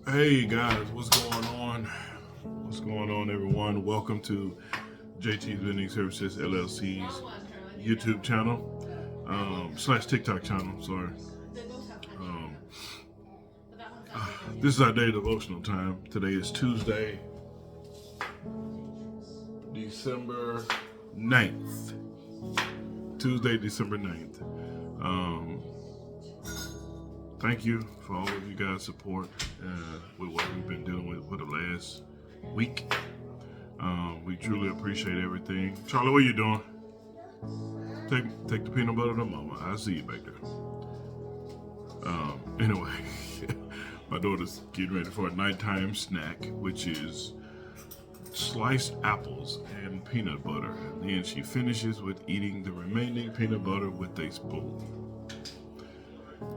Hey guys, what's going on? What's going on, everyone? Welcome to JT's Vending Services LLC's YouTube channel slash TikTok channel. Sorry. Um, this is our daily devotional time. Today is Tuesday, December 9th. Tuesday, December 9th. Thank you for all of you guys' support with what we've been dealing with for the last week. We truly appreciate everything. Charlie, what are you doing? Take the peanut butter to mama. I see you back there. Anyway, my daughter's getting ready for a nighttime snack, which is sliced apples and peanut butter. And then she finishes with eating the remaining peanut butter with a spoon.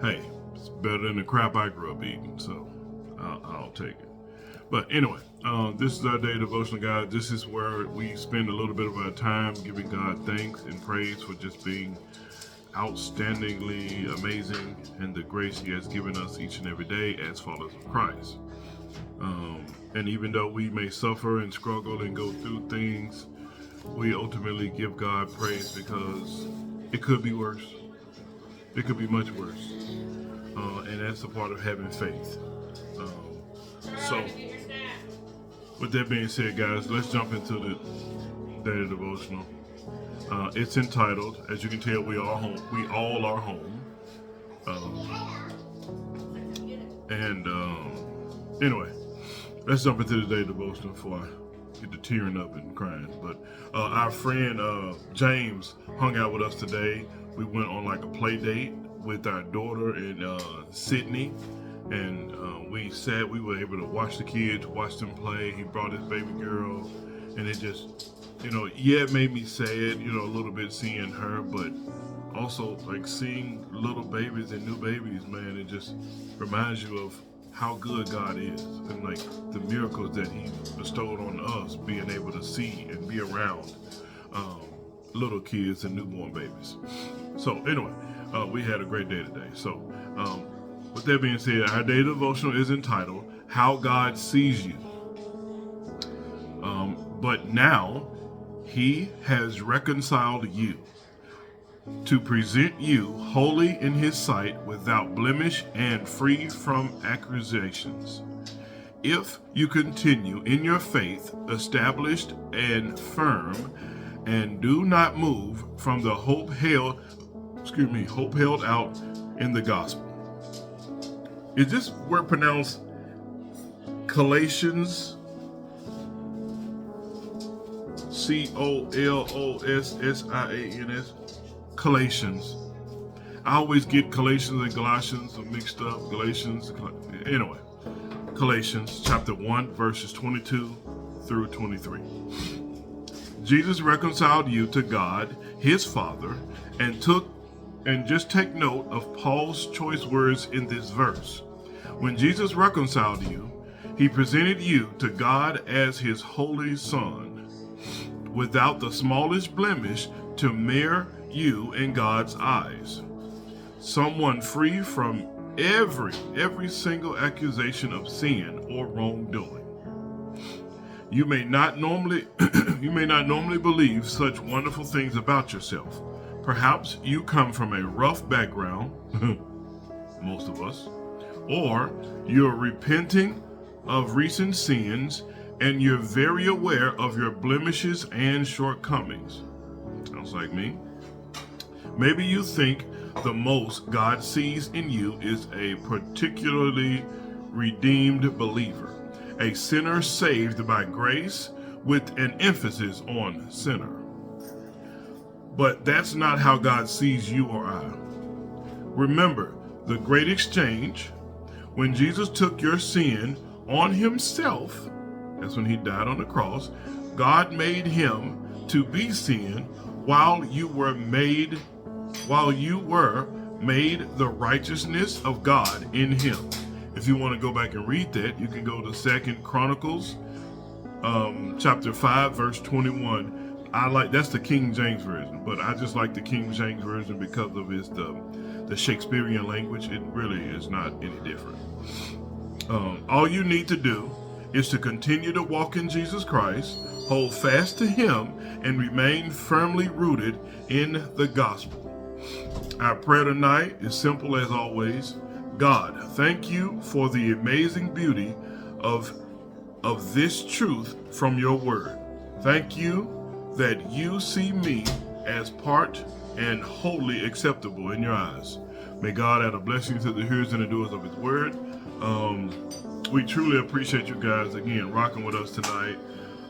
Hey, it's better than the crap I grew up eating, so I'll take it. But anyway, this is our daily devotional, guys. This is where we spend a little bit of our time giving God thanks and praise for just being outstandingly amazing and the grace He has given us each and every day as followers of Christ. And even though we may suffer and struggle and go through things, we ultimately give God praise because it could be worse. It could be much worse. And that's a part of having faith. So, with that being said, guys, let's jump into the daily devotional. It's entitled, as you can tell, we all are home. Anyway, let's jump into the daily devotional before I get to tearing up and crying. But our friend James hung out with us today. We went on like a play date with our daughter in Sydney, and we were able to watch the kids, watch them play. He brought his baby girl, and it just, it made me sad, a little bit seeing her, but also like seeing little babies and new babies, man, it just reminds you of how good God is and like the miracles that He bestowed on us, being able to see and be around little kids and newborn babies. So anyway, we had a great day today. So with that being said, our daily devotional is entitled How God Sees You. But now He has reconciled you to present you holy in His sight, without blemish and free from accusations. If you continue in your faith, established and firm, and do not move from the hope held out in the gospel. Is this word pronounced Colossians? Colossians. Colossians. I always get Colossians and Colossians mixed up. Anyway, Colossians chapter 1, verses 22 through 23. Jesus reconciled you to God, His Father, and just take note of Paul's choice words in this verse. When Jesus reconciled you, He presented you to God as His holy Son, without the smallest blemish to mar you in God's eyes. Someone free from every single accusation of sin or wrongdoing. You may not normally believe such wonderful things about yourself. Perhaps you come from a rough background, most of us, or you're repenting of recent sins and you're very aware of your blemishes and shortcomings. Sounds like me. Maybe you think the most God sees in you is a particularly redeemed believer, a sinner saved by grace with an emphasis on sinner. But that's not how God sees you or I. Remember the great exchange. When Jesus took your sin on Himself, that's when He died on the cross, God made Him to be sin while you were made the righteousness of God in Him. If you want to go back and read that, you can go to 2 Chronicles chapter 5, verse 21. That's the King James Version, but I just like the King James Version because of the Shakespearean language. It really is not any different. All you need to do is to continue to walk in Jesus Christ, hold fast to Him, and remain firmly rooted in the gospel. Our prayer tonight is simple as always. God, thank you for the amazing beauty of this truth from your word. Thank you that you see me as part and wholly acceptable in your eyes. May God add a blessing to the hearers and the doers of His word. We truly appreciate you guys again rocking with us tonight.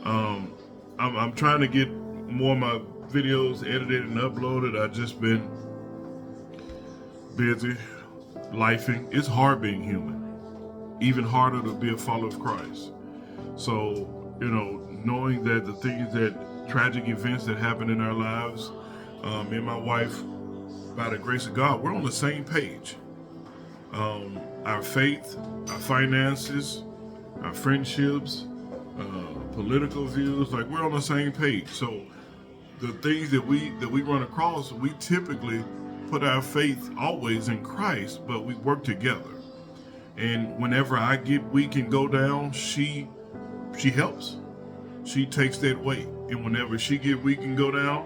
I'm trying to get more of my videos edited and uploaded. I've just been busy, lifing. It's hard being human. Even harder to be a follower of Christ. So, knowing that the things tragic events that happen in our lives, me and my wife, by the grace of God, we're on the same page. Our faith, our finances, our friendships, political views, like we're on the same page. So the things that we run across, we typically put our faith always in Christ, but we work together. And whenever I get weak and go down, she helps. She takes that weight. And whenever she get weak and go down,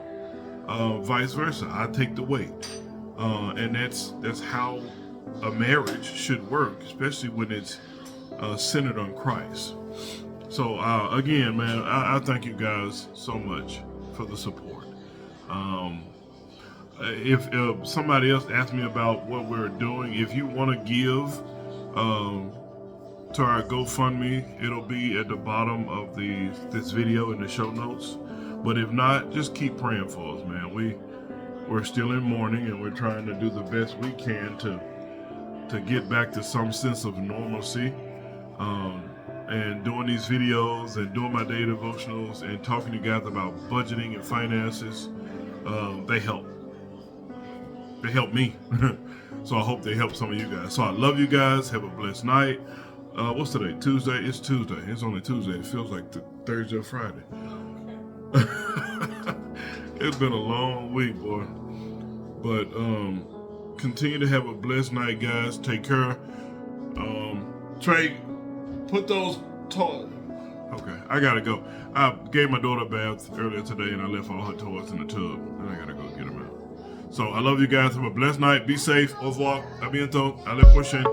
vice versa, I take the weight. And that's how a marriage should work, especially when it's centered on Christ. So again, man, I thank you guys so much for the support. If somebody else asked me about what we're doing, if you want to give to our GoFundMe, it'll be at the bottom of this video in the show notes. But if not, just keep praying for us, man. We're still in mourning, and we're trying to do the best we can to get back to some sense of normalcy. And doing these videos and doing my daily devotionals and talking to you guys about budgeting and finances, they help. They help me. So I hope they help some of you guys. So I love you guys. Have a blessed night. What's today? Tuesday? It's Tuesday. It's only Tuesday. It feels like Thursday or Friday. It's been a long week, boy. But continue to have a blessed night, guys. Take care. Trey, put those toys. Okay, I gotta go. I gave my daughter a bath earlier today, and I left all her toys in the tub, and I gotta go get them out. So I love you guys. Have a blessed night. Be safe. Au revoir. A bientôt. À la prochaine.